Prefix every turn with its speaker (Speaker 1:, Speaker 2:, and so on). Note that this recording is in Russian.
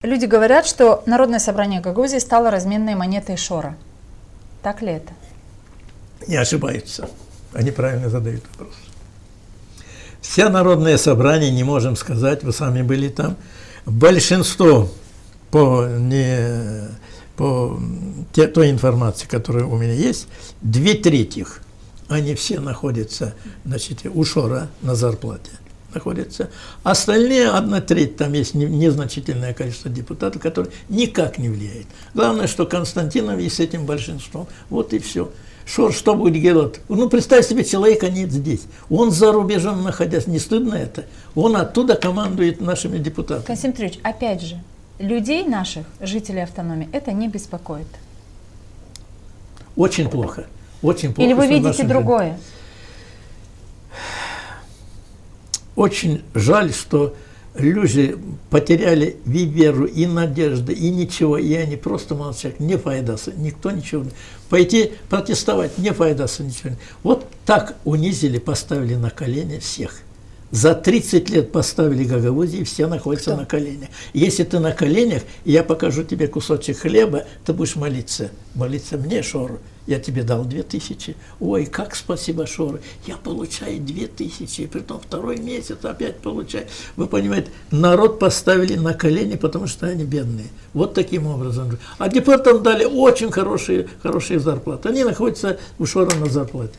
Speaker 1: Люди говорят, что Народное собрание Гагаузии стало разменной монетой Шора. Так ли это?
Speaker 2: Не ошибаются. Они правильно задают вопрос. Все народные собрания, не можем сказать, вы сами были там, большинство по той информации, которая у меня есть, 2/3, они все находятся, значит, у Шора на зарплате находятся. Остальные 1/3, там есть незначительное количество депутатов, которые никак не влияют. Главное, что Константинов и с этим большинством, вот и все. Шор что будет делать? Ну, представь себе, человека нет здесь. Он за рубежом находясь, не стыдно это? Он оттуда командует нашими депутатами.
Speaker 1: Константин Петрович, опять же, людей наших, жителей автономии, это не беспокоит.
Speaker 2: Очень плохо. Очень плохо.
Speaker 1: Или вы видите другое?
Speaker 2: Очень жаль, что люди потеряли и веру, и надежду, и ничего, и они просто молчат, не файдаса, никто ничего. Пойти протестовать, не файдаса, ничего. Вот так унизили, поставили на колени всех. За 30 лет поставили Гагаузию, и все находятся на коленях. Если ты на коленях, я покажу тебе кусочек хлеба, ты будешь молиться. Молиться мне, Шору. Я тебе дал 2000. Ой, как спасибо, Шору. Я получаю 2000, и притом второй месяц опять получаю. Вы понимаете, народ поставили на колени, потому что они бедные. Вот таким образом. А депутатам дали очень хорошие зарплаты. Они находятся у Шора на зарплате.